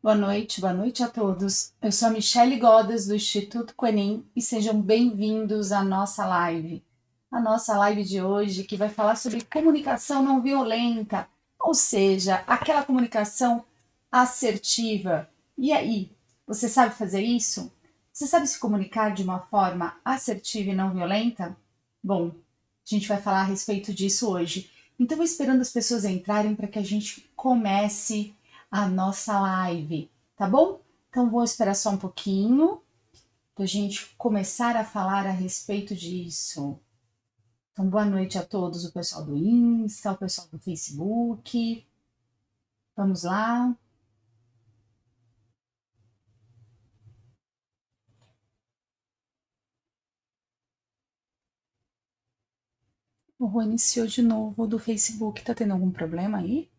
Boa noite a todos. Eu sou a Michele Godas, do Instituto Quenin, e sejam bem-vindos à nossa live. A nossa live de hoje, que vai falar sobre comunicação não violenta, ou seja, aquela comunicação assertiva. E aí, você sabe fazer isso? Você sabe se comunicar de uma forma assertiva e não violenta? Bom, a gente vai falar a respeito disso hoje. Então, vou esperando as pessoas entrarem para que a gente comece a nossa live, tá bom? Então vou esperar só um pouquinho para a gente começar a falar a respeito disso. Então, boa noite a todos, o pessoal do Insta, o pessoal do Facebook. Vamos lá. O Rô iniciou de novo do Facebook. Tá tendo algum problema aí?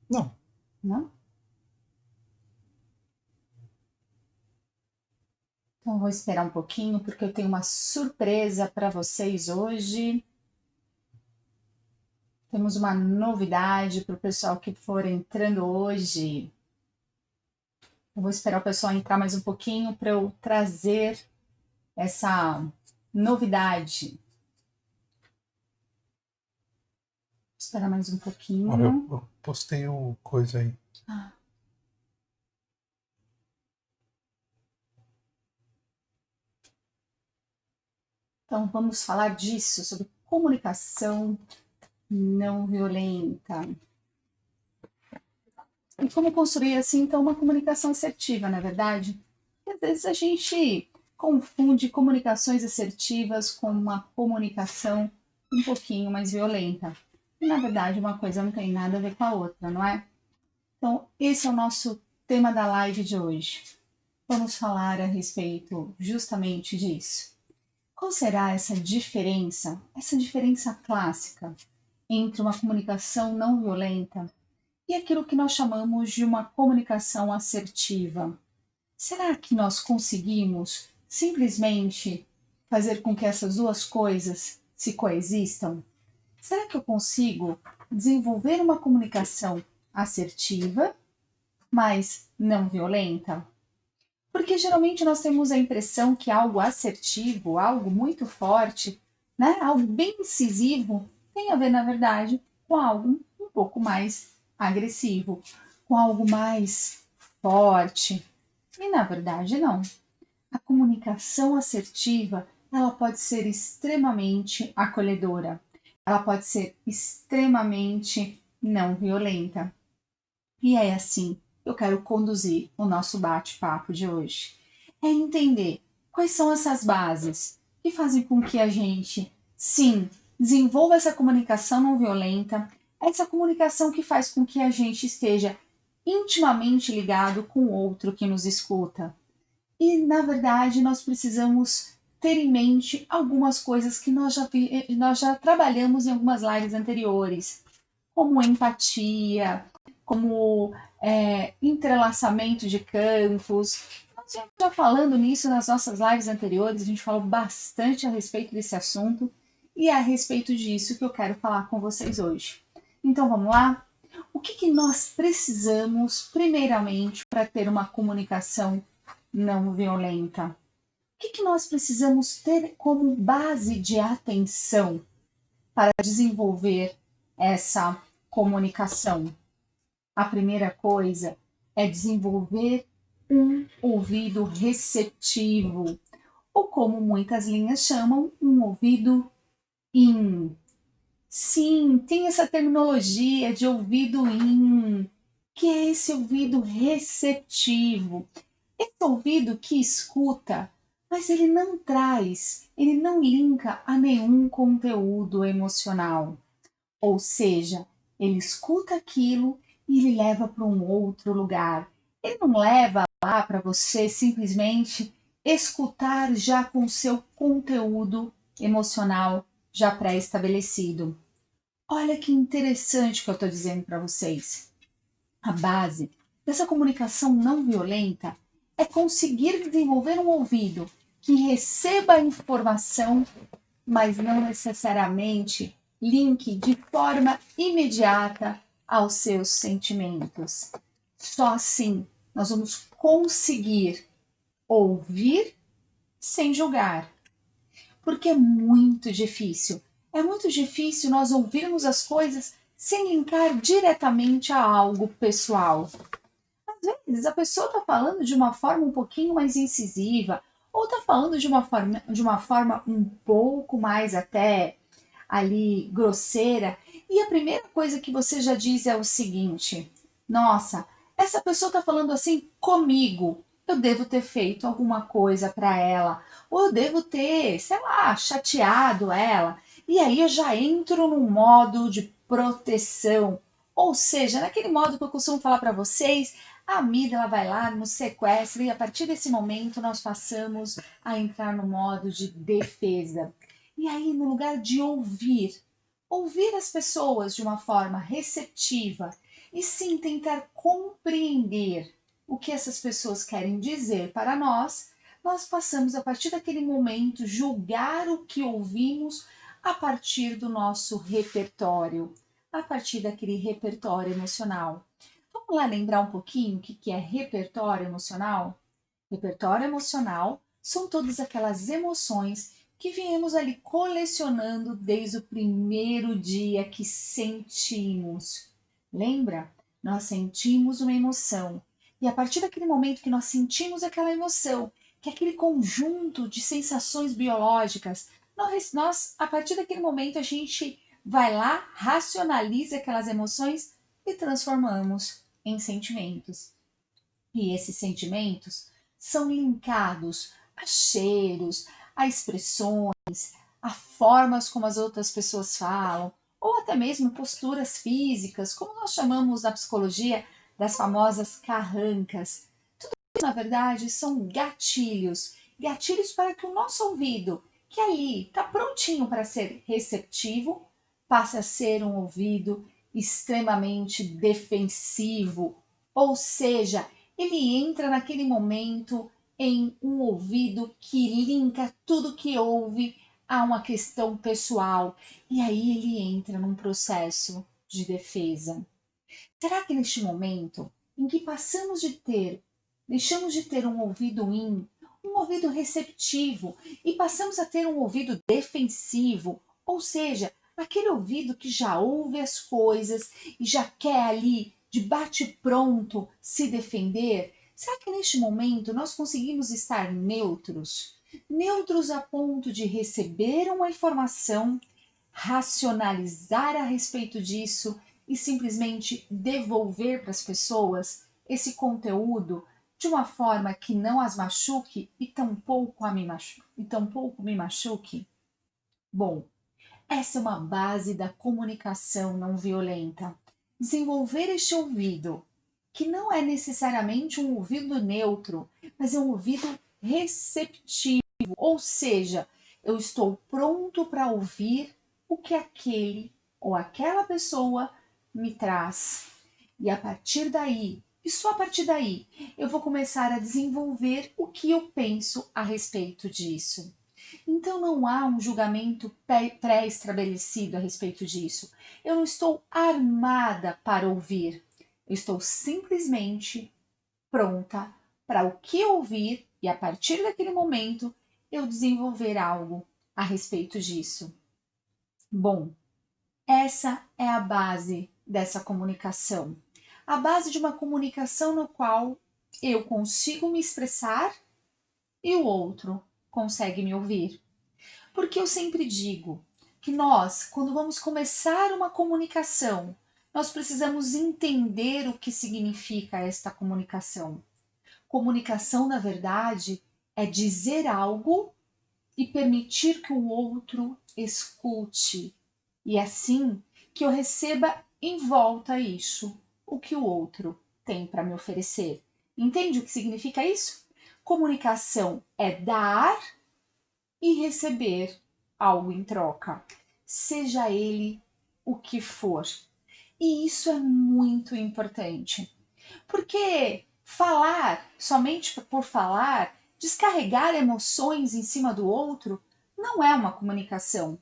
Não. Não? Então vou esperar um pouquinho porque eu tenho uma surpresa para vocês hoje. Temos uma novidade para o pessoal que for entrando hoje. Eu vou esperar o pessoal entrar mais um pouquinho para eu trazer essa novidade. Vou esperar mais um Ó, eu, pouquinho. eu postei o coisa aí. Ah, então vamos falar disso, sobre comunicação não violenta. E como construir assim então uma comunicação assertiva, não é verdade? Porque às vezes a gente confunde comunicações assertivas com uma comunicação um pouquinho mais violenta. E, na verdade, uma coisa não tem nada a ver com a outra, não é? Então, esse é o nosso tema da live de hoje. Vamos falar a respeito justamente disso. Qual será essa diferença clássica entre uma comunicação não violenta e aquilo que nós chamamos de uma comunicação assertiva? Será que nós conseguimos simplesmente fazer com que essas duas coisas se coexistam? Será que eu consigo desenvolver uma comunicação assertiva, mas não violenta? Porque geralmente nós temos a impressão que algo assertivo, algo muito forte, né, algo bem incisivo, tem a ver, na verdade, com algo um pouco mais agressivo, com algo mais forte. E na verdade não. A comunicação assertiva, ela pode ser extremamente acolhedora. Ela pode ser extremamente não violenta. E é assim que eu quero conduzir o nosso bate-papo de hoje. É entender quais são essas bases que fazem com que a gente, sim, desenvolva essa comunicação não violenta, essa comunicação que faz com que a gente esteja intimamente ligado com o outro que nos escuta. E, na verdade, nós precisamos ter em mente algumas coisas que nós já trabalhamos em algumas lives anteriores, como empatia, como entrelaçamento de campos. Nós já falando nisso nas nossas lives anteriores, a gente falou bastante a respeito desse assunto e é a respeito disso que eu quero falar com vocês hoje. Então vamos lá? O que nós precisamos, primeiramente, para ter uma comunicação não violenta? O que nós precisamos ter como base de atenção para desenvolver essa comunicação? A primeira coisa é desenvolver um ouvido receptivo, ou como muitas linhas chamam, um ouvido in. Sim, tem essa terminologia de ouvido in, que é esse ouvido receptivo. Esse ouvido que escuta, mas ele não traz, ele não linka a nenhum conteúdo emocional. Ou seja, ele escuta aquilo e ele leva para um outro lugar. Ele não leva lá para você simplesmente escutar já com seu conteúdo emocional já pré-estabelecido. Olha que interessante que eu estou dizendo para vocês. A base dessa comunicação não violenta é conseguir desenvolver um ouvido que receba a informação, mas não necessariamente link de forma imediata aos seus sentimentos. Só assim nós vamos conseguir ouvir sem julgar, porque é muito difícil. É muito difícil nós ouvirmos as coisas sem linkar diretamente a algo pessoal. Às vezes a pessoa está falando de uma forma um pouquinho mais incisiva, ou está falando de uma forma um pouco mais até ali grosseira, e a primeira coisa que você já diz é o seguinte: nossa, essa pessoa está falando assim comigo. Eu devo ter feito alguma coisa para ela, ou eu devo ter, sei lá, chateado ela. E aí eu já entro no modo de proteção. Ou seja, naquele modo que eu costumo falar para vocês, a amígdala vai lá, nos sequestra e a partir desse momento nós passamos a entrar no modo de defesa. E aí, no lugar de ouvir as pessoas de uma forma receptiva e sim tentar compreender o que essas pessoas querem dizer para nós, nós passamos a partir daquele momento julgar o que ouvimos a partir do nosso repertório, a partir daquele repertório emocional. Vamos lá lembrar um pouquinho o que é repertório emocional? Repertório emocional são todas aquelas emoções que viemos ali colecionando desde o primeiro dia que sentimos. Lembra? Nós sentimos uma emoção. E a partir daquele momento que nós sentimos aquela emoção, que é aquele conjunto de sensações biológicas, a partir daquele momento, a gente vai lá, racionaliza aquelas emoções e transformamos em sentimentos. E esses sentimentos são linkados a cheiros, a expressões, a formas como as outras pessoas falam, ou até mesmo posturas físicas, como nós chamamos na psicologia das famosas carrancas. Na verdade, são gatilhos, gatilhos para que o nosso ouvido, que ali está prontinho para ser receptivo, passe a ser um ouvido extremamente defensivo, ou seja, ele entra naquele momento em um ouvido que linka tudo que ouve a uma questão pessoal e aí ele entra num processo de defesa. Será que neste momento em que deixamos de ter um ouvido um ouvido receptivo e passamos a ter um ouvido defensivo, ou seja, aquele ouvido que já ouve as coisas e já quer ali de bate-pronto se defender? Será que neste momento nós conseguimos estar neutros? Neutros a ponto de receber uma informação, racionalizar a respeito disso e simplesmente devolver para as pessoas esse conteúdo de uma forma que não as machuque e tampouco me machuque? Bom, essa é uma base da comunicação não violenta. Desenvolver este ouvido, que não é necessariamente um ouvido neutro, mas é um ouvido receptivo, ou seja, eu estou pronto para ouvir o que aquele ou aquela pessoa me traz. E a partir daí, e só a partir daí, eu vou começar a desenvolver o que eu penso a respeito disso. Então não há um julgamento pré-estabelecido a respeito disso. Eu não estou armada para ouvir. Eu estou simplesmente pronta para o que ouvir e a partir daquele momento eu desenvolver algo a respeito disso. Bom, essa é a base dessa comunicação. A base de uma comunicação no qual eu consigo me expressar e o outro consegue me ouvir. Porque eu sempre digo que nós, quando vamos começar uma comunicação, nós precisamos entender o que significa esta comunicação. Comunicação, na verdade, é dizer algo e permitir que o outro escute. E assim que eu receba em volta isso, o que o outro tem para me oferecer. Entende o que significa isso? Comunicação é dar e receber algo em troca, seja ele o que for. E isso é muito importante, porque falar somente por falar, descarregar emoções em cima do outro, não é uma comunicação.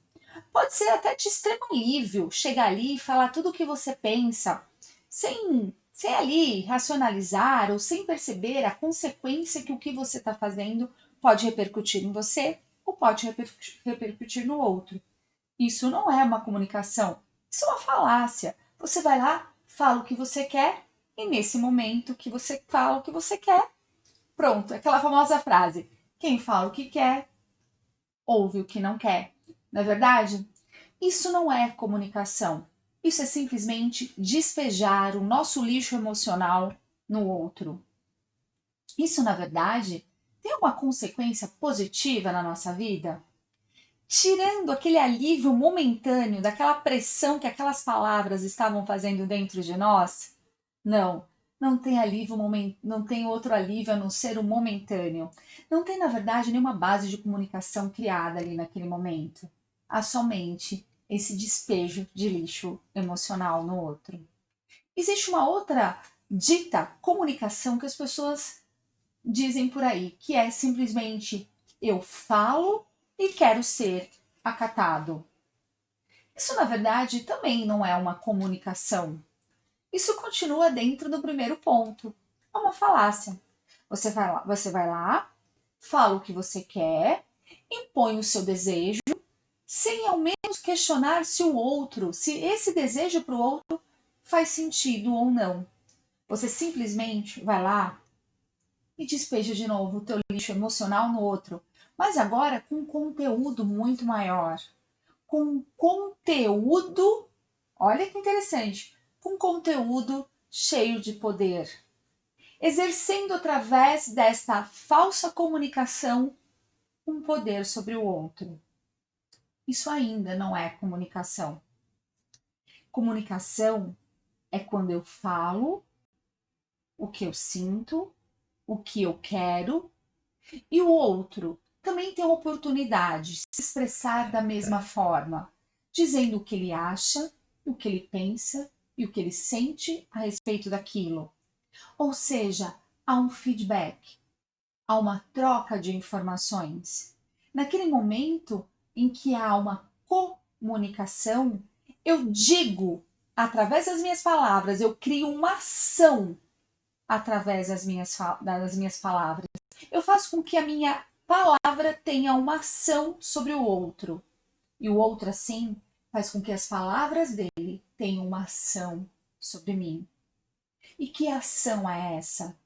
Pode ser até de extremo alívio chegar ali e falar tudo o que você pensa, sem sem ali racionalizar ou sem perceber a consequência que o que você está fazendo pode repercutir em você ou pode repercutir no outro. Isso não é uma comunicação, isso é uma falácia. Você vai lá, fala o que você quer e nesse momento que você fala o que você quer, pronto, aquela famosa frase: quem fala o que quer, ouve o que não quer. Não é verdade? Isso não é comunicação. Isso é simplesmente despejar o nosso lixo emocional no outro. Isso, na verdade, tem uma consequência positiva na nossa vida? Tirando aquele alívio momentâneo daquela pressão que aquelas palavras estavam fazendo dentro de nós? Não, não tem alívio não tem outro alívio a não ser o momentâneo. Não tem, na verdade, nenhuma base de comunicação criada ali naquele momento. Há somente esse despejo de lixo emocional no outro. Existe uma outra dita comunicação que as pessoas dizem por aí, que é simplesmente eu falo e quero ser acatado. Isso, na verdade, também não é uma comunicação. Isso continua dentro do primeiro ponto. É uma falácia. Você vai lá, fala o que você quer, impõe o seu desejo, sem ao menos questionar se o outro, se esse desejo para o outro faz sentido ou não. Você simplesmente vai lá e despeja de novo o teu lixo emocional no outro, mas agora com um conteúdo muito maior. Com conteúdo, olha que interessante, com conteúdo cheio de poder, exercendo através desta falsa comunicação um poder sobre o outro. Isso ainda não é comunicação. Comunicação é quando eu falo o que eu sinto, o que eu quero, e o outro também tem a oportunidade de se expressar da mesma forma, dizendo o que ele acha, o que ele pensa e o que ele sente a respeito daquilo. Ou seja, há um feedback, há uma troca de informações. Naquele momento em que há uma comunicação, eu digo através das minhas palavras, eu crio uma ação através das minhas palavras. Eu faço com que a minha palavra tenha uma ação sobre o outro. E o outro, assim, faz com que as palavras dele tenham uma ação sobre mim. E que ação é essa?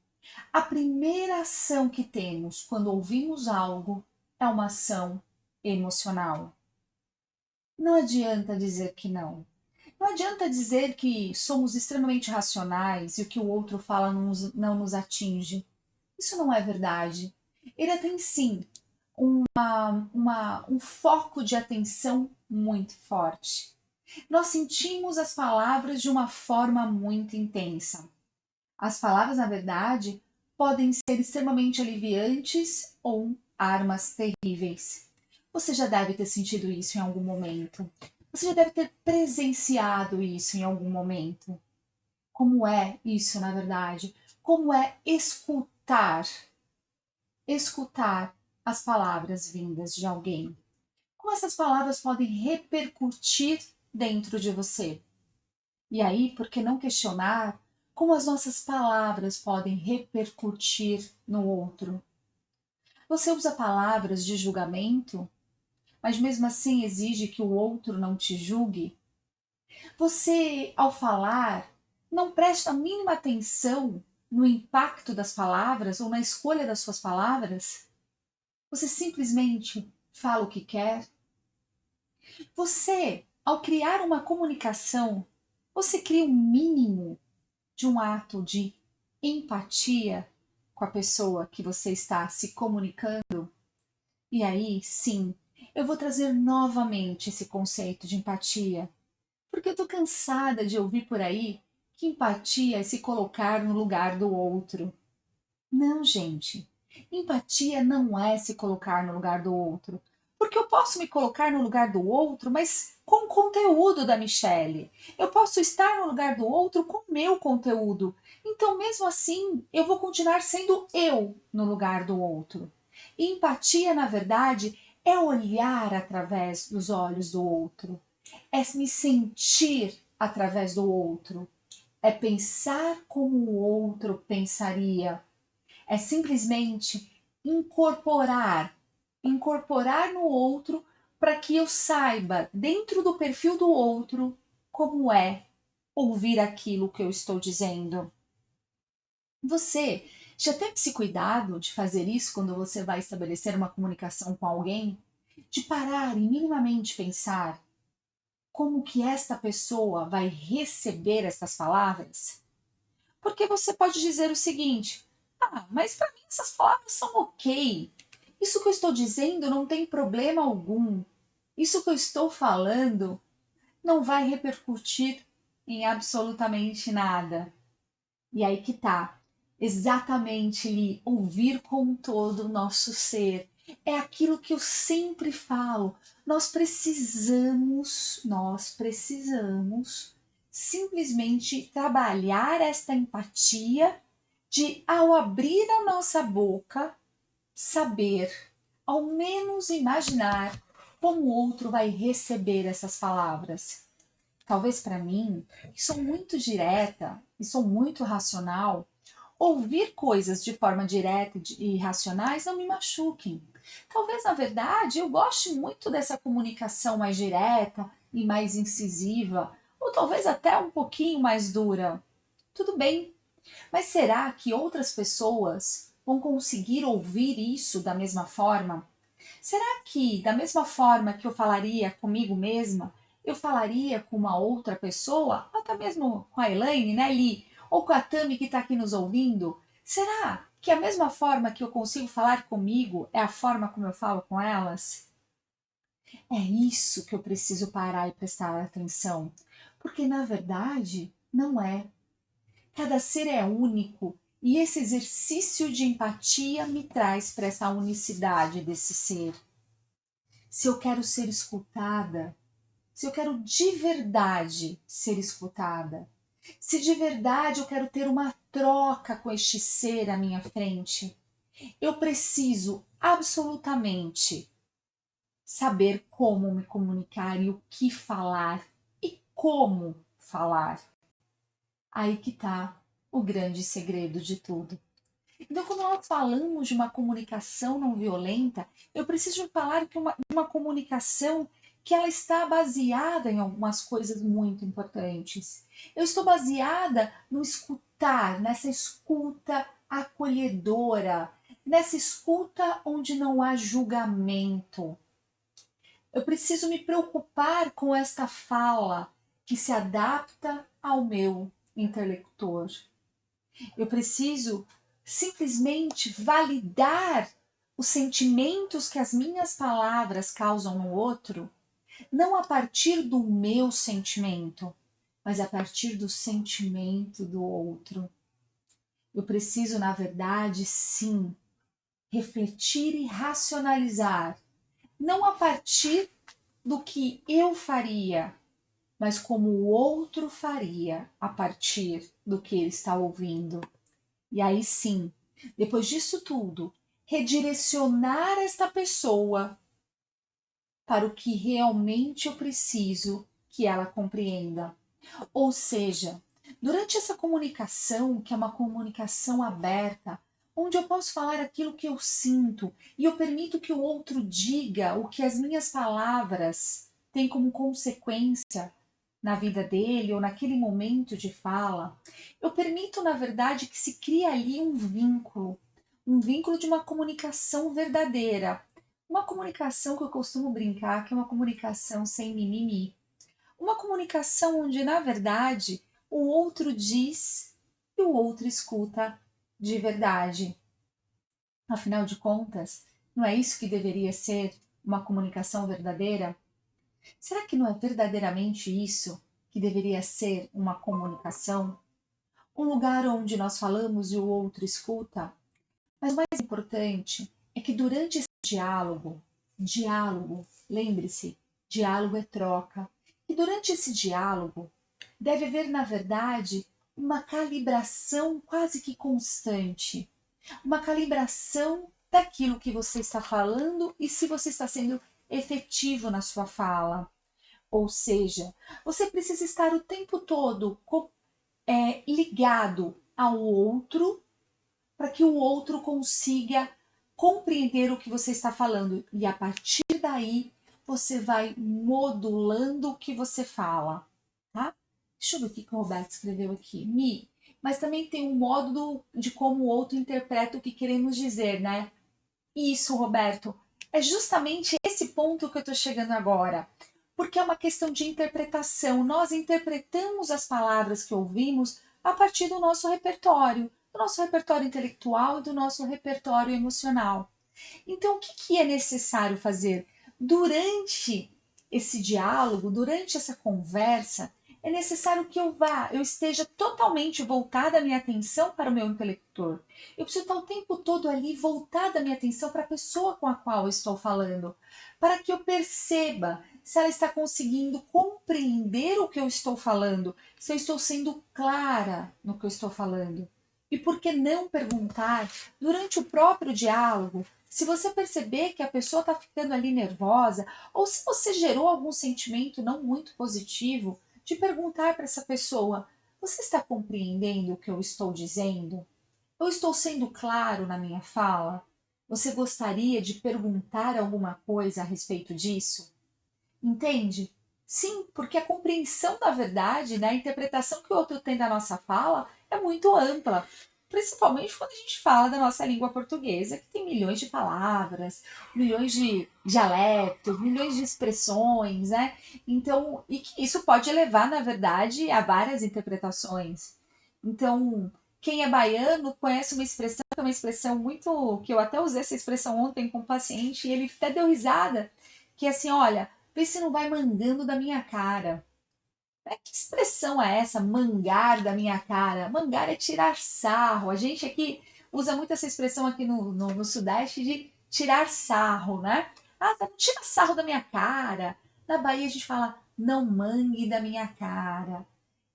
A primeira ação que temos quando ouvimos algo é uma ação emocional. Não adianta dizer que não. Não adianta dizer que somos extremamente racionais e o que o outro fala não nos atinge. Isso não é verdade. Ele tem sim um foco de atenção muito forte. Nós sentimos as palavras de uma forma muito intensa. As palavras, na verdade, podem ser extremamente aliviantes ou armas terríveis. Você já deve ter sentido isso em algum momento. Você já deve ter presenciado isso em algum momento. Como é isso, na verdade? Como é escutar as palavras vindas de alguém? Como essas palavras podem repercutir dentro de você? E aí, por que não questionar como as nossas palavras podem repercutir no outro? Você usa palavras de julgamento, mas mesmo assim exige que o outro não te julgue? Você, ao falar, não presta a mínima atenção no impacto das palavras ou na escolha das suas palavras? Você simplesmente fala o que quer? Você, ao criar uma comunicação, você cria um mínimo de um ato de empatia com a pessoa que você está se comunicando? E aí, sim, eu vou trazer novamente esse conceito de empatia, porque eu tô cansada de ouvir por aí que empatia é se colocar no lugar do outro. Não, gente. Empatia não é se colocar no lugar do outro. Porque eu posso me colocar no lugar do outro, mas com o conteúdo da Michelle. Eu posso estar no lugar do outro com o meu conteúdo. Então, mesmo assim, eu vou continuar sendo eu no lugar do outro. E empatia, na verdade, é olhar através dos olhos do outro. É me sentir através do outro. É pensar como o outro pensaria. É simplesmente incorporar no outro para que eu saiba, dentro do perfil do outro, como é ouvir aquilo que eu estou dizendo. Você já teve esse cuidado de fazer isso quando você vai estabelecer uma comunicação com alguém? De parar e minimamente pensar como que esta pessoa vai receber essas palavras? Porque você pode dizer o seguinte: ah, mas para mim essas palavras são ok. Isso que eu estou dizendo não tem problema algum. Isso que eu estou falando não vai repercutir em absolutamente nada. E aí que tá. Exatamente, Li, ouvir com todo o nosso ser. É aquilo que eu sempre falo. Nós precisamos simplesmente trabalhar esta empatia de, ao abrir a nossa boca, saber, ao menos imaginar como o outro vai receber essas palavras. Talvez para mim, que sou muito direta e sou muito racional, ouvir coisas de forma direta e racionais não me machuquem. Talvez, na verdade, eu goste muito dessa comunicação mais direta e mais incisiva, ou talvez até um pouquinho mais dura. Tudo bem, mas será que outras pessoas vão conseguir ouvir isso da mesma forma? Será que, da mesma forma que eu falaria comigo mesma, eu falaria com uma outra pessoa, até mesmo com a Elaine, né, Li? Ou com a Tami que está aqui nos ouvindo? Será que a mesma forma que eu consigo falar comigo é a forma como eu falo com elas? É isso que eu preciso parar e prestar atenção. Porque, na verdade, não é. Cada ser é único e esse exercício de empatia me traz para essa unicidade desse ser. Se eu quero ser escutada, se eu quero de verdade ser escutada, se de verdade eu quero ter uma troca com este ser à minha frente, eu preciso absolutamente saber como me comunicar e o que falar e como falar. Aí que está o grande segredo de tudo. Então, quando nós falamos de uma comunicação não violenta, eu preciso falar que uma comunicação que ela está baseada em algumas coisas muito importantes. Eu estou baseada no escutar, nessa escuta acolhedora, nessa escuta onde não há julgamento. Eu preciso me preocupar com esta fala que se adapta ao meu interlocutor. Eu preciso simplesmente validar os sentimentos que as minhas palavras causam no outro, não a partir do meu sentimento, mas a partir do sentimento do outro. Eu preciso, na verdade, sim, refletir e racionalizar, não a partir do que eu faria, mas como o outro faria a partir do que ele está ouvindo. E aí sim, depois disso tudo, redirecionar esta pessoa para o que realmente eu preciso que ela compreenda. Ou seja, durante essa comunicação, que é uma comunicação aberta, onde eu posso falar aquilo que eu sinto e eu permito que o outro diga o que as minhas palavras têm como consequência na vida dele ou naquele momento de fala, eu permito, na verdade, que se crie ali um vínculo de uma comunicação verdadeira. Uma comunicação que eu costumo brincar que é uma comunicação sem mimimi. Uma comunicação onde, na verdade, o outro diz e o outro escuta de verdade. Afinal de contas, não é isso que deveria ser uma comunicação verdadeira? Será que não é verdadeiramente isso que deveria ser uma comunicação? Um lugar onde nós falamos e o outro escuta? Mas o mais importante é que durante esse diálogo, lembre-se, diálogo é troca, e durante esse diálogo deve haver, na verdade, uma calibração quase que constante, uma calibração daquilo que você está falando e se você está sendo efetivo na sua fala. Ou seja, você precisa estar o tempo todo ligado ao outro, para que o outro consiga compreender o que você está falando. E a partir daí, você vai modulando o que você fala, tá? Deixa eu ver o que o Roberto escreveu aqui. Mas também tem um modo de como o outro interpreta o que queremos dizer, né? Isso, Roberto. É justamente esse ponto que eu estou chegando agora. Porque é uma questão de interpretação. Nós interpretamos as palavras que ouvimos a partir do nosso repertório intelectual e do nosso repertório emocional. Então, o que é necessário fazer? Durante esse diálogo, durante essa conversa, é necessário que eu esteja totalmente voltada a minha atenção para o meu interlocutor. Eu preciso estar o tempo todo ali voltada a minha atenção para a pessoa com a qual eu estou falando, para que eu perceba se ela está conseguindo compreender o que eu estou falando, se eu estou sendo clara no que eu estou falando. E por que não perguntar durante o próprio diálogo? Se você perceber que a pessoa está ficando ali nervosa, ou se você gerou algum sentimento não muito positivo, de perguntar para essa pessoa: você está compreendendo o que eu estou dizendo? Eu estou sendo claro na minha fala? Você gostaria de perguntar alguma coisa a respeito disso? Entende? Sim, porque a compreensão da verdade, né, a interpretação que o outro tem da nossa fala é muito ampla. Principalmente quando a gente fala da nossa língua portuguesa, que tem milhões de palavras, milhões de dialetos, milhões de expressões, né? Então, e que isso pode levar, na verdade, a várias interpretações. Então, quem é baiano conhece uma expressão, que é uma expressão muito. Que eu até usei essa expressão ontem com um paciente, e ele até deu risada, que é assim: olha, vê se não vai mangando da minha cara. Que expressão é essa, mangar da minha cara? Mangar é tirar sarro. A gente aqui usa muito essa expressão aqui no Sudeste de tirar sarro, né? Ah, não tira sarro da minha cara. Na Bahia a gente fala não mangue da minha cara.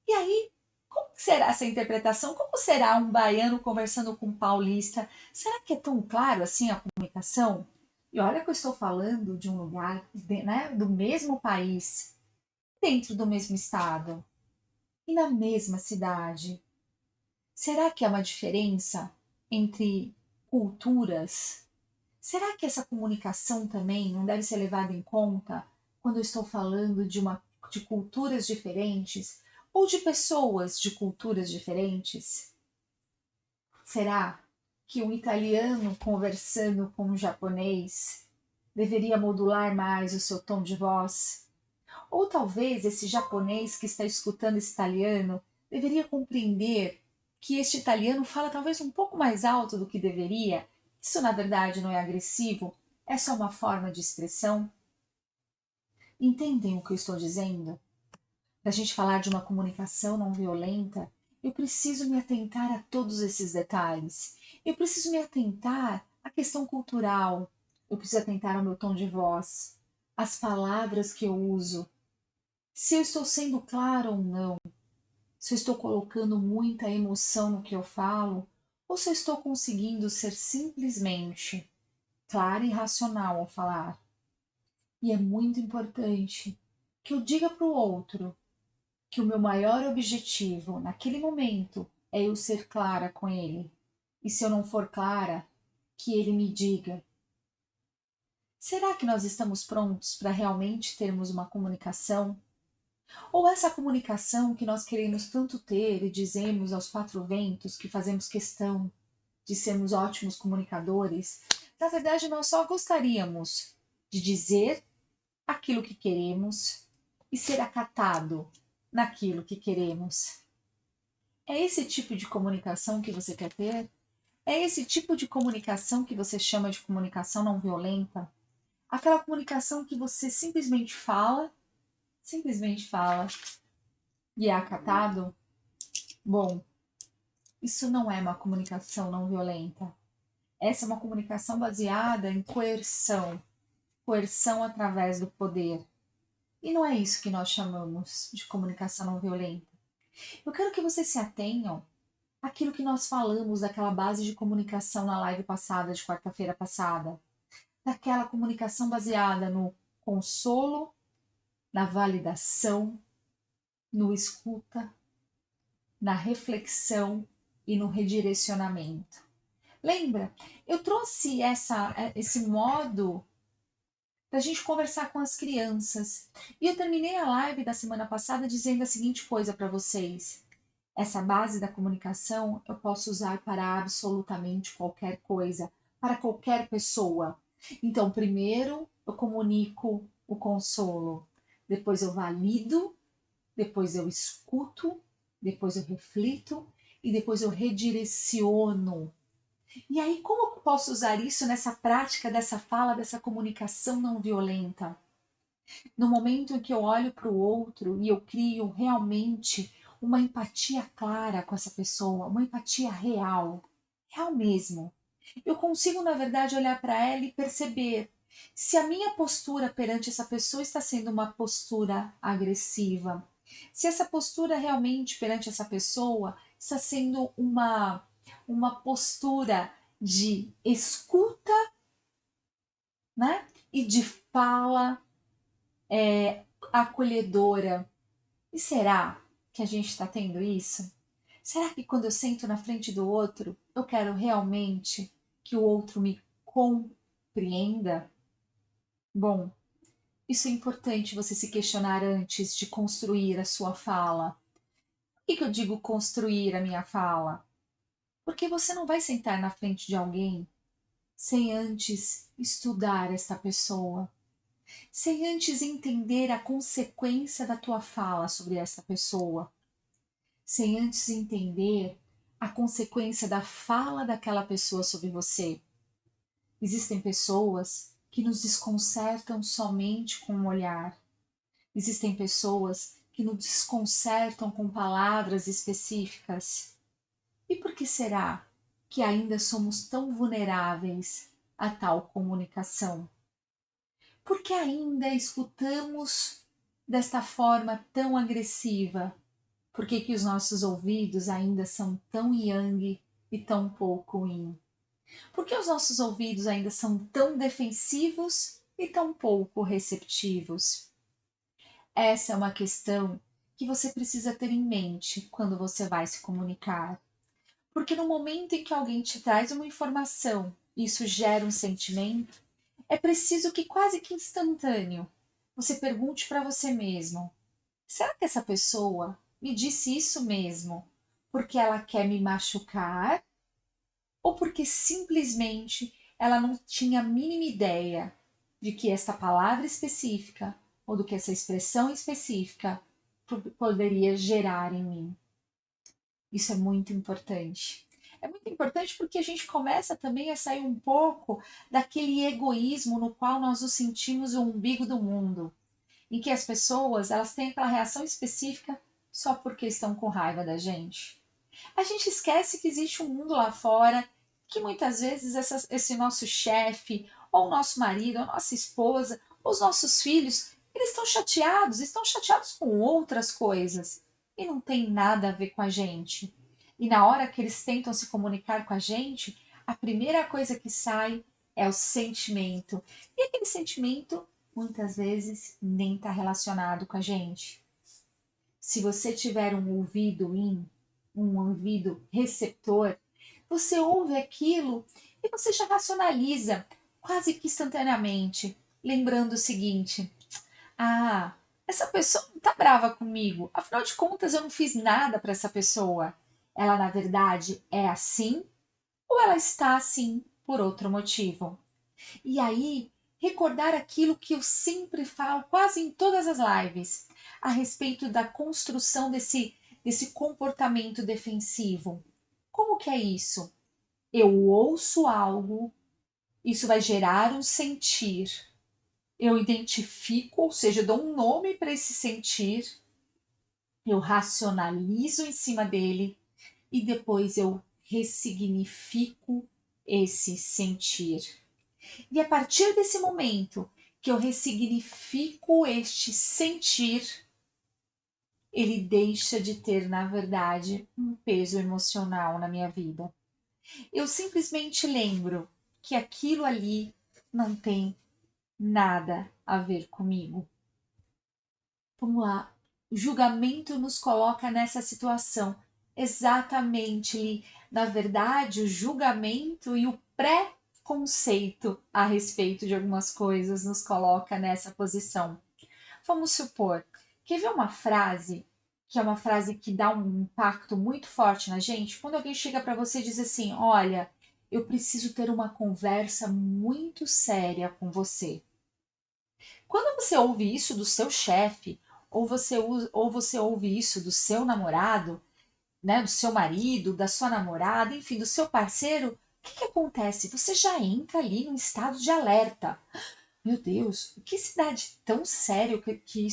E aí, como será essa interpretação? Como será um baiano conversando com um paulista? Será que é tão claro assim a comunicação? E olha que eu estou falando de um lugar, né, do mesmo país, dentro do mesmo estado e na mesma cidade. Será que há uma diferença entre culturas? Será que essa comunicação também não deve ser levada em conta quando eu estou falando de culturas diferentes ou de pessoas de culturas diferentes? Será que um italiano conversando com um japonês deveria modular mais o seu tom de voz? Ou talvez esse japonês que está escutando esse italiano deveria compreender que este italiano fala talvez um pouco mais alto do que deveria. Isso na verdade não é agressivo, é só uma forma de expressão. Entendem o que eu estou dizendo? Para a gente falar de uma comunicação não violenta, eu preciso me atentar a todos esses detalhes. Eu preciso me atentar à questão cultural. Eu preciso atentar ao meu tom de voz, às palavras que eu uso, se eu estou sendo claro ou não, se eu estou colocando muita emoção no que eu falo, ou se eu estou conseguindo ser simplesmente clara e racional ao falar. E é muito importante que eu diga para o outro que o meu maior objetivo naquele momento é eu ser clara com ele. E se eu não for clara, que ele me diga. Será que nós estamos prontos para realmente termos uma comunicação? Ou essa comunicação que nós queremos tanto ter e dizemos aos quatro ventos que fazemos questão de sermos ótimos comunicadores, na verdade nós só gostaríamos de dizer aquilo que queremos e ser acatado naquilo que queremos. É esse tipo de comunicação que você quer ter? É esse tipo de comunicação que você chama de comunicação não violenta? Aquela comunicação que você simplesmente fala e é acatado? Bom, isso não é uma comunicação não violenta. Essa é uma comunicação baseada em coerção, coerção através do poder. E não é isso que nós chamamos de comunicação não violenta. Eu quero que vocês se atenham àquilo que nós falamos daquela base de comunicação na live passada, de quarta-feira passada. Daquela comunicação baseada no consolo, na validação, no escuta, na reflexão e no redirecionamento. Lembra? Eu trouxe esse modo para a gente conversar com as crianças. E eu terminei a live da semana passada dizendo a seguinte coisa para vocês. Essa base da comunicação eu posso usar para absolutamente qualquer coisa, para qualquer pessoa. Então, primeiro eu comunico o consolo, depois eu valido, depois eu escuto, depois eu reflito e depois eu redireciono. E aí, como eu posso usar isso nessa prática dessa fala, dessa comunicação não violenta? No momento em que eu olho para o outro e eu crio realmente uma empatia clara com essa pessoa, uma empatia real, real mesmo. Eu consigo, na verdade, olhar para ela e perceber se a minha postura perante essa pessoa está sendo uma postura agressiva, se essa postura realmente perante essa pessoa está sendo uma postura de escuta, né? E de fala acolhedora. E será que a gente está tendo isso? Será que quando eu sento na frente do outro, eu quero realmente que o outro me compreenda? Bom, isso é importante você se questionar antes de construir a sua fala. Por que eu digo construir a minha fala? Porque você não vai sentar na frente de alguém sem antes estudar esta pessoa, sem antes entender a consequência da tua fala sobre essa pessoa, sem antes entender a consequência da fala daquela pessoa sobre você. Existem pessoas que nos desconcertam somente com o olhar. Existem pessoas que nos desconcertam com palavras específicas. E por que será que ainda somos tão vulneráveis a tal comunicação? Por que ainda escutamos desta forma tão agressiva? Por que os nossos ouvidos ainda são tão yang e tão pouco yin? Por que os nossos ouvidos ainda são tão defensivos e tão pouco receptivos? Essa é uma questão que você precisa ter em mente quando você vai se comunicar. Porque no momento em que alguém te traz uma informação e isso gera um sentimento, é preciso que quase que instantâneo você pergunte para você mesmo: será que essa pessoa me disse isso mesmo porque ela quer me machucar ou porque simplesmente ela não tinha a mínima ideia de que esta palavra específica ou do que essa expressão específica poderia gerar em mim? Isso é muito importante. É muito importante porque a gente começa também a sair um pouco daquele egoísmo no qual nós nos sentimos o umbigo do mundo, em que as pessoas elas têm aquela reação específica só porque estão com raiva da gente. A gente esquece que existe um mundo lá fora, que muitas vezes esse nosso chefe, ou o nosso marido, ou a nossa esposa, ou os nossos filhos, eles estão chateados com outras coisas e não tem nada a ver com a gente. E na hora que eles tentam se comunicar com a gente, a primeira coisa que sai é o sentimento. E aquele sentimento muitas vezes nem está relacionado com a gente. Se você tiver um ouvido receptor, você ouve aquilo e você já racionaliza quase que instantaneamente, lembrando o seguinte: ah, essa pessoa não está brava comigo, afinal de contas eu não fiz nada para essa pessoa. Ela na verdade é assim ou ela está assim por outro motivo? E aí, recordar aquilo que eu sempre falo, quase em todas as lives, a respeito da construção desse comportamento defensivo. Como que é isso? Eu ouço algo, isso vai gerar um sentir. Eu identifico, ou seja, dou um nome para esse sentir, eu racionalizo em cima dele e depois eu ressignifico esse sentir. E a partir desse momento que eu ressignifico este sentir, ele deixa de ter, na verdade, um peso emocional na minha vida. Eu simplesmente lembro que aquilo ali não tem nada a ver comigo. Vamos lá. O julgamento nos coloca nessa situação. Exatamente, Li. Na verdade, o julgamento e o pré-conceito a respeito de algumas coisas nos coloca nessa posição. Vamos supor, quer ver uma frase que é uma frase que dá um impacto muito forte na gente? Quando alguém chega para você e diz assim: Olha, eu preciso ter uma conversa muito séria com você. Quando você ouve isso do seu chefe, ou você ouve isso do seu namorado, né, do seu marido, da sua namorada, enfim, do seu parceiro, o que acontece? Você já entra ali num estado de alerta. Meu Deus, o que se dá de tão sério que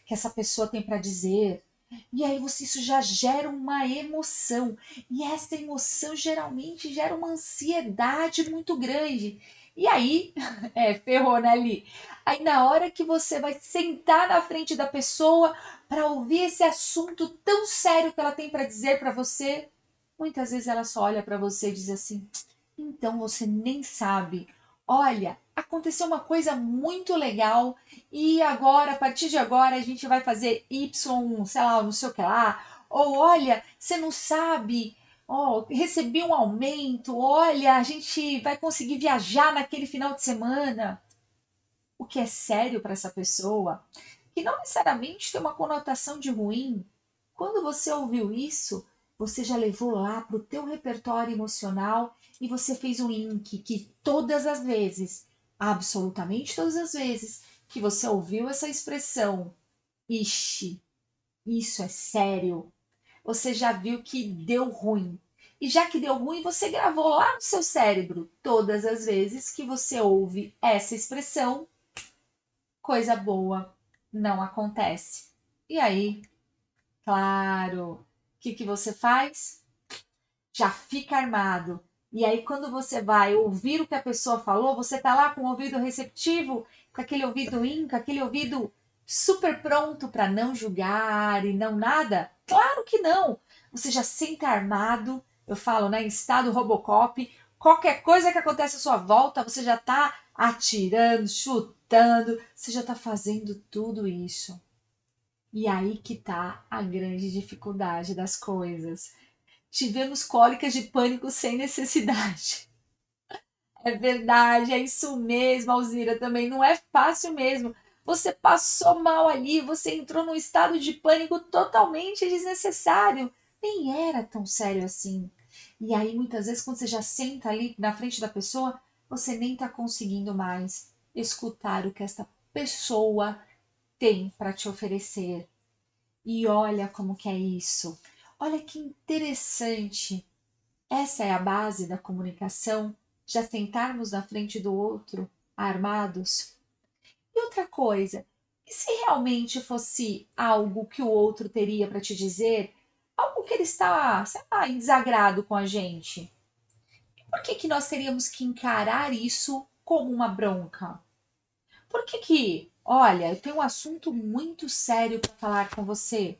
essa pessoa tem para dizer? E aí isso já gera uma emoção. E essa emoção geralmente gera uma ansiedade muito grande. E aí, ferrou, né, Li? Aí na hora que você vai sentar na frente da pessoa para ouvir esse assunto tão sério que ela tem para dizer para você, muitas vezes ela só olha para você e diz assim: então você nem sabe. Olha, aconteceu uma coisa muito legal e agora, a partir de agora, a gente vai fazer Y, sei lá, não sei o que lá. Ou olha, você não sabe, ó, recebi um aumento, olha, a gente vai conseguir viajar naquele final de semana. O que é sério para essa pessoa, que não necessariamente tem uma conotação de ruim. Quando você ouviu isso, você já levou lá para o teu repertório emocional e você fez um link que todas as vezes, absolutamente todas as vezes, que você ouviu essa expressão, ixi, isso é sério, você já viu que deu ruim. E já que deu ruim, você gravou lá no seu cérebro todas as vezes que você ouve essa expressão, coisa boa não acontece. E aí, claro, o que você faz? Já fica armado. E aí, quando você vai ouvir o que a pessoa falou, você tá lá com o ouvido receptivo, com aquele ouvido com aquele ouvido super pronto para não julgar e não nada? Claro que não! Você já senta armado, eu falo, né, em estado Robocop, qualquer coisa que acontece à sua volta, você já tá atirando, chutando, você já tá fazendo tudo isso. E aí que tá a grande dificuldade das coisas. Tivemos cólicas de pânico sem necessidade. É verdade, é isso mesmo, Alzira, também não é fácil mesmo. Você passou mal ali, você entrou num estado de pânico totalmente desnecessário. Nem era tão sério assim. E aí, muitas vezes, quando você já senta ali na frente da pessoa, você nem tá conseguindo mais escutar o que esta pessoa tem para te oferecer. E olha como que é isso. Olha que interessante. Essa é a base da comunicação, já sentarmos na frente do outro, armados. E outra coisa, e se realmente fosse algo que o outro teria para te dizer, algo que ele está, sei lá, em desagrado com a gente? Por que nós teríamos que encarar isso como uma bronca? Por olha, eu tenho um assunto muito sério para falar com você.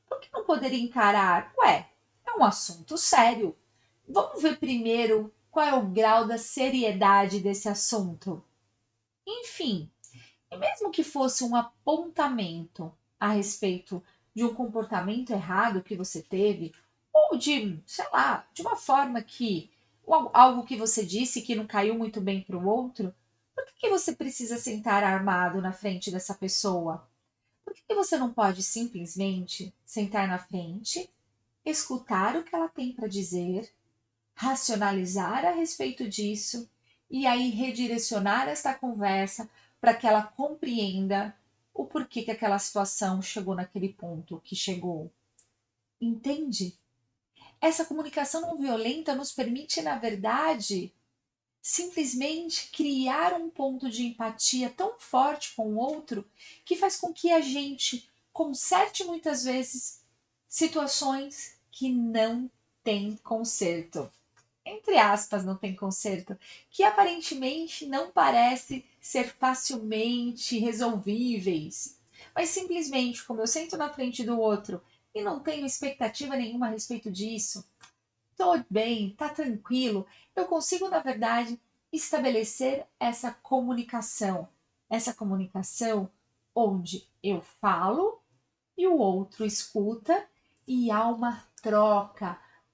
Por que não poderia encarar? Ué, é um assunto sério. Vamos ver primeiro qual é o grau da seriedade desse assunto. Enfim, e mesmo que fosse um apontamento a respeito de um comportamento errado que você teve, ou de, sei lá, de uma forma que, ou algo que você disse que não caiu muito bem para o outro, por que você precisa sentar armado na frente dessa pessoa? Por que você não pode simplesmente sentar na frente, escutar o que ela tem para dizer, racionalizar a respeito disso e aí redirecionar esta conversa para que ela compreenda o porquê que aquela situação chegou naquele ponto que chegou. Entende? Essa comunicação não violenta nos permite, na verdade, simplesmente criar um ponto de empatia tão forte com o outro que faz com que a gente conserte muitas vezes situações que não têm conserto, entre aspas, não tem conserto, que aparentemente não parece ser facilmente resolvíveis. Mas simplesmente, como eu sento na frente do outro e não tenho expectativa nenhuma a respeito disso, tô bem, tá tranquilo, eu consigo, na verdade, estabelecer essa comunicação onde eu falo e o outro escuta e há uma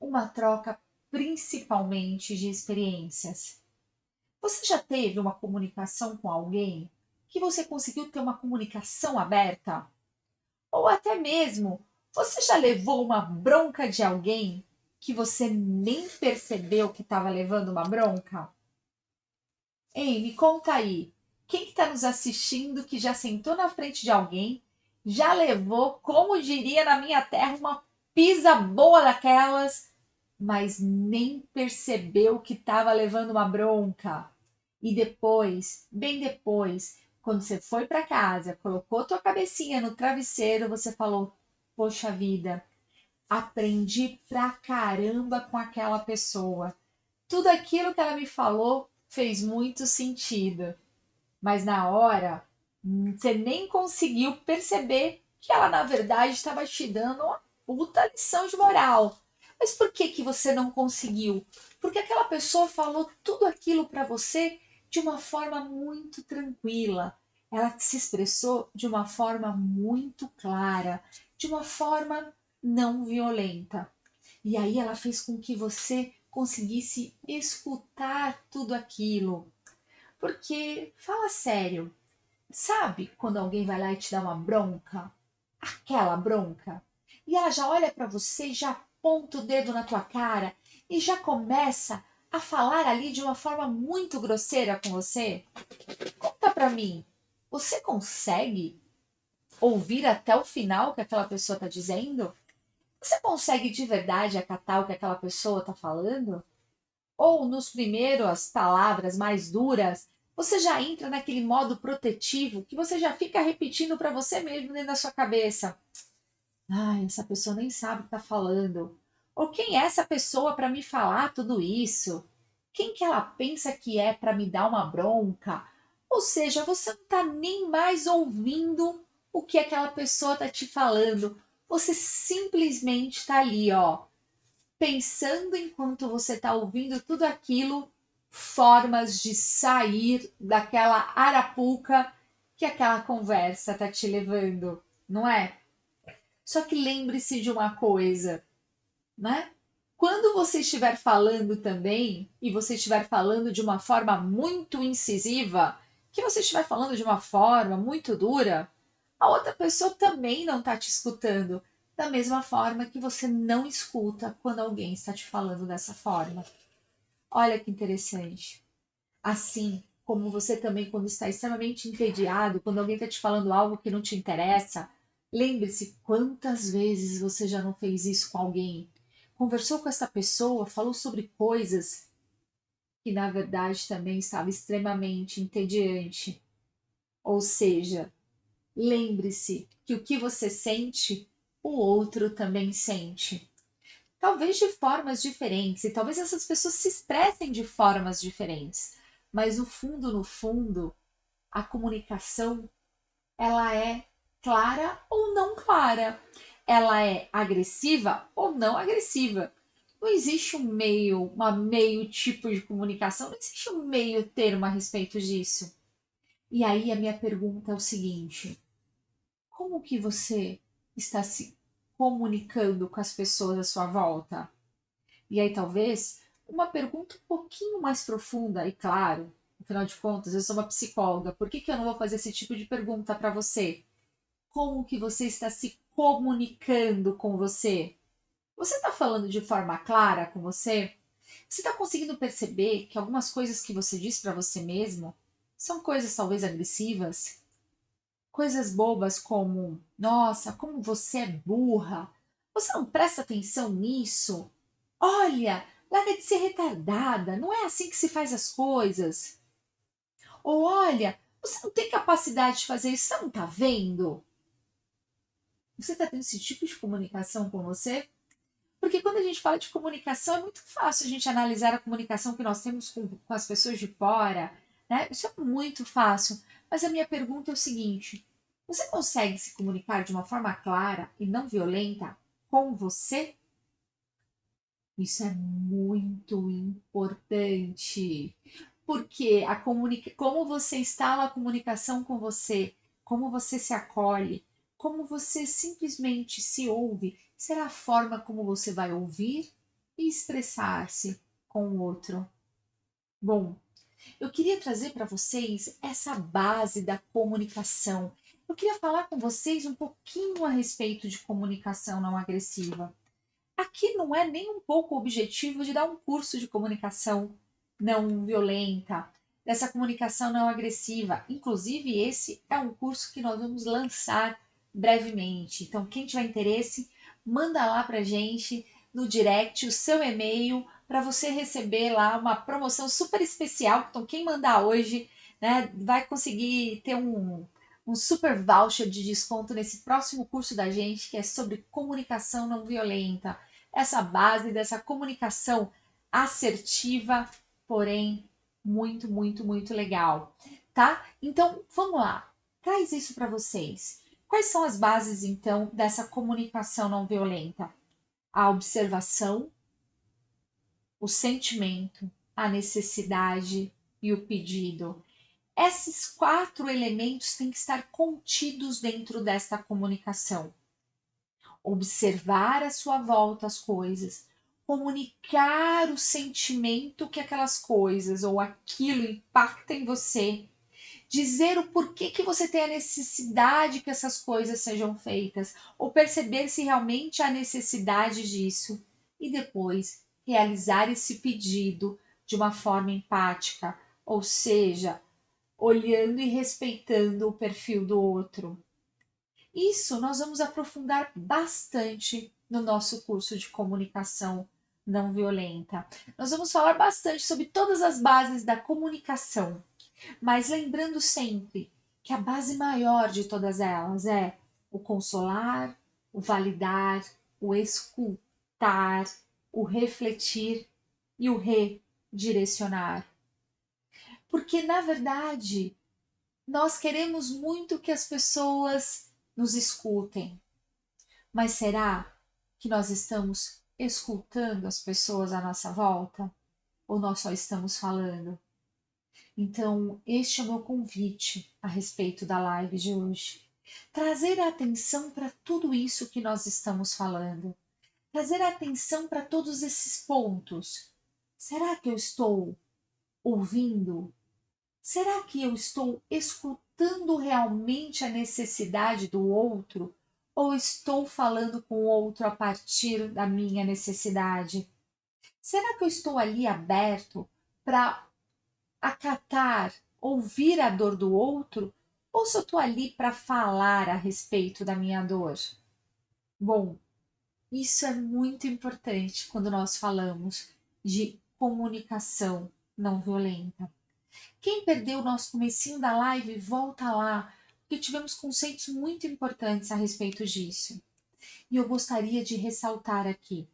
uma troca principalmente de experiências. Você já teve uma comunicação com alguém que você conseguiu ter uma comunicação aberta? Ou até mesmo, você já levou uma bronca de alguém que você nem percebeu que estava levando uma bronca? Ei, me conta aí. Quem que está nos assistindo que já sentou na frente de alguém, já levou, como diria na minha terra, uma pisa boa daquelas, mas nem percebeu que estava levando uma bronca? E depois, bem depois, quando você foi para casa, colocou tua cabecinha no travesseiro, você falou: "Poxa vida, aprendi pra caramba com aquela pessoa. Tudo aquilo que ela me falou fez muito sentido." Mas na hora, você nem conseguiu perceber que ela, na verdade, estava te dando uma puta lição de moral. Mas por que que você não conseguiu? Porque aquela pessoa falou tudo aquilo para você de uma forma muito tranquila. Ela se expressou de uma forma muito clara, de uma forma não violenta. E aí ela fez com que você conseguisse escutar tudo aquilo. Porque, fala sério, sabe quando alguém vai lá e te dá uma bronca? Aquela bronca. E ela já olha para você, já aponta o dedo na tua cara e já começa a falar ali de uma forma muito grosseira com você? Conta pra mim, você consegue ouvir até o final o que aquela pessoa está dizendo? Você consegue de verdade acatar o que aquela pessoa está falando? Ou nos primeiras palavras mais duras, você já entra naquele modo protetivo que você já fica repetindo para você mesmo dentro da sua cabeça: "Ai, essa pessoa nem sabe o que está falando." Ou quem é essa pessoa para me falar tudo isso? Quem que ela pensa que é para me dar uma bronca? Ou seja, você não está nem mais ouvindo o que aquela pessoa está te falando. Você simplesmente está ali, ó, pensando enquanto você está ouvindo tudo aquilo, formas de sair daquela arapuca que aquela conversa está te levando, não é? Só que lembre-se de uma coisa, né? Quando você estiver falando também, e você estiver falando de uma forma muito incisiva, que você estiver falando de uma forma muito dura, a outra pessoa também não está te escutando. Da mesma forma que você não escuta quando alguém está te falando dessa forma. Olha que interessante. Assim como você também, quando está extremamente entediado, quando alguém está te falando algo que não te interessa, lembre-se quantas vezes você já não fez isso com alguém. Conversou com essa pessoa, falou sobre coisas que na verdade também estava extremamente entediante. Ou seja, lembre-se que o que você sente, o outro também sente. Talvez de formas diferentes, e talvez essas pessoas se expressem de formas diferentes, mas no fundo, no fundo, a comunicação, ela é clara ou não clara. Ela é agressiva ou não agressiva. Não existe um meio tipo de comunicação, não existe um meio termo a respeito disso. E aí a minha pergunta é o seguinte: como que você está se comunicando com as pessoas à sua volta? E aí talvez uma pergunta um pouquinho mais profunda, e claro, afinal de contas, eu sou uma psicóloga, por que que eu não vou fazer esse tipo de pergunta para você? Como que você está se comunicando com você? Você está falando de forma clara com você? Você está conseguindo perceber que algumas coisas que você diz para você mesmo são coisas talvez agressivas? Coisas bobas como: "Nossa, como você é burra! Você não presta atenção nisso? Olha, larga de ser retardada, não é assim que se faz as coisas." Ou olha, você não tem capacidade de fazer isso, você não tá vendo? Você tá tendo esse tipo de comunicação com você? Porque quando a gente fala de comunicação, é muito fácil a gente analisar a comunicação que nós temos com as pessoas de fora, né? Isso é muito fácil. Mas a minha pergunta é o seguinte: você consegue se comunicar de uma forma clara e não violenta com você? Isso é muito importante. Porque como você instala a comunicação com você, como você se acolhe, como você simplesmente se ouve, será a forma como você vai ouvir e expressar-se com o outro. Bom, eu queria trazer para vocês essa base da comunicação. Eu queria falar com vocês um pouquinho a respeito de comunicação não agressiva. Aqui não é nem um pouco o objetivo de dar um curso de comunicação não violenta, dessa comunicação não agressiva. Inclusive, esse é um curso que nós vamos lançar brevemente. Então, quem tiver interesse, manda lá pra gente no direct o seu e-mail para você receber lá uma promoção super especial. Então, quem mandar hoje, né, vai conseguir ter um super voucher de desconto nesse próximo curso da gente, que é sobre comunicação não violenta. Essa base dessa comunicação assertiva, porém muito, muito, muito legal, tá? Então, vamos lá. Traz isso para vocês. Quais são as bases, então, dessa comunicação não violenta? A observação, o sentimento, a necessidade e o pedido. Esses 4 elementos têm que estar contidos dentro desta comunicação. Observar à sua volta as coisas, comunicar o sentimento que aquelas coisas ou aquilo impacta em você, dizer o porquê que você tem a necessidade que essas coisas sejam feitas, ou perceber se realmente há necessidade disso, e depois realizar esse pedido de uma forma empática, ou seja, olhando e respeitando o perfil do outro. Isso nós vamos aprofundar bastante no nosso curso de comunicação não violenta. Nós vamos falar bastante sobre todas as bases da comunicação, mas lembrando sempre que a base maior de todas elas é o consolar, o validar, o escutar, o refletir e o redirecionar. Porque, na verdade, nós queremos muito que as pessoas nos escutem, mas será que nós estamos escutando as pessoas à nossa volta? Ou nós só estamos falando? Então, este é o meu convite a respeito da live de hoje. Trazer atenção para tudo isso que nós estamos falando. Trazer atenção para todos esses pontos. Será que eu estou ouvindo? Será que eu estou escutando realmente a necessidade do outro? Ou estou falando com o outro a partir da minha necessidade? Será que eu estou ali aberto para acatar, ouvir a dor do outro? Ou se eu estou ali para falar a respeito da minha dor? Bom, isso é muito importante quando nós falamos de comunicação não violenta. Quem perdeu o nosso comecinho da live, volta lá, porque tivemos conceitos muito importantes a respeito disso. E eu gostaria de ressaltar aqui,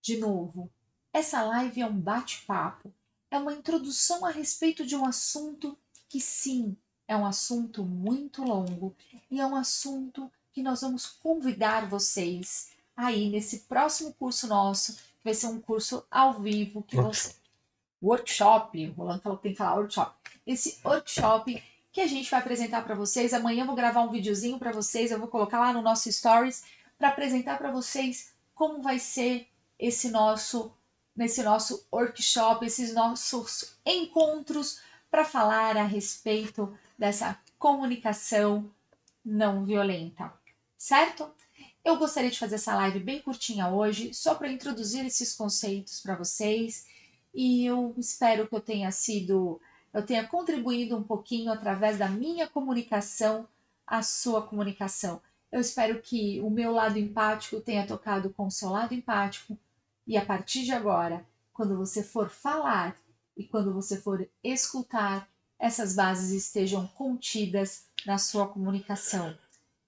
de novo, essa live é um bate-papo, é uma introdução a respeito de um assunto que sim, é um assunto muito longo e é um assunto que nós vamos convidar vocês aí nesse próximo curso nosso, que vai ser um curso ao vivo que você workshop, o Rolando falou que tem que falar workshop. Esse workshop que a gente vai apresentar para vocês. Amanhã eu vou gravar um videozinho para vocês, eu vou colocar lá no nosso stories para apresentar para vocês como vai ser nesse nosso workshop, esses nossos encontros para falar a respeito dessa comunicação não violenta, certo? Eu gostaria de fazer essa live bem curtinha hoje, só para introduzir esses conceitos para vocês. E eu espero que eu tenha contribuído um pouquinho através da minha comunicação à sua comunicação. Eu espero que o meu lado empático tenha tocado com o seu lado empático. E a partir de agora, quando você for falar e quando você for escutar, essas bases estejam contidas na sua comunicação.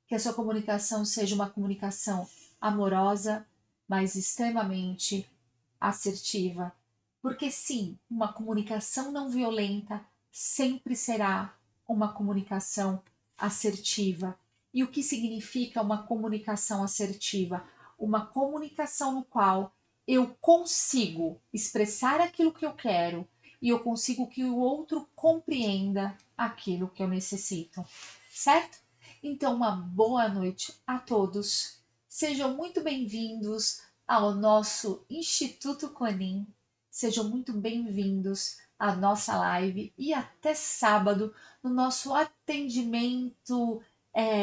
Que a sua comunicação seja uma comunicação amorosa, mas extremamente assertiva. Porque sim, uma comunicação não violenta sempre será uma comunicação assertiva. E o que significa uma comunicação assertiva? Uma comunicação no qual eu consigo expressar aquilo que eu quero e eu consigo que o outro compreenda aquilo que eu necessito, certo? Então, uma boa noite a todos. Sejam muito bem-vindos ao nosso Instituto Conin. Sejam muito bem-vindos à nossa live e até sábado no nosso atendimento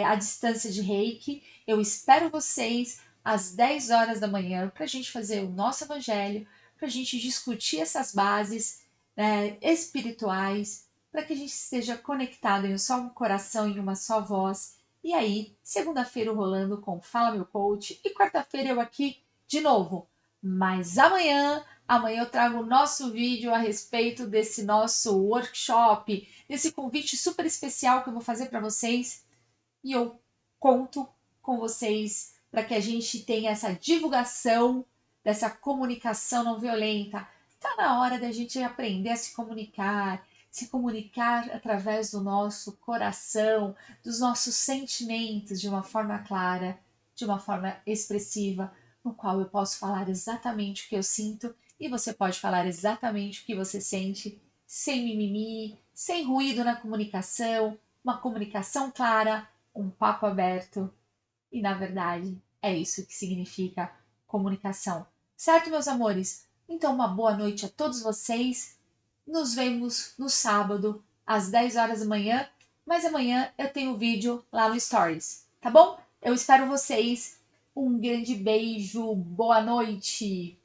à distância de Reiki. Eu espero vocês às 10 horas da manhã para a gente fazer o nosso evangelho, para a gente discutir essas bases espirituais, para que a gente esteja conectado em um só coração, em uma só voz. E aí, segunda-feira rolando com Fala Meu Coach e quarta-feira eu aqui de novo. Mas amanhã eu trago o nosso vídeo a respeito desse nosso workshop, desse convite super especial que eu vou fazer para vocês. E eu conto com vocês para que a gente tenha essa divulgação dessa comunicação não violenta. Está na hora da gente aprender a se comunicar através do nosso coração, dos nossos sentimentos de uma forma clara, de uma forma expressiva, no qual eu posso falar exatamente o que eu sinto e você pode falar exatamente o que você sente, sem mimimi, sem ruído na comunicação, uma comunicação clara, um papo aberto. E na verdade, é isso que significa comunicação. Certo, meus amores? Então, uma boa noite a todos vocês. Nos vemos no sábado, às 10 horas da manhã. Mas amanhã eu tenho vídeo lá no Stories, tá bom? Eu espero vocês. Um grande beijo, boa noite!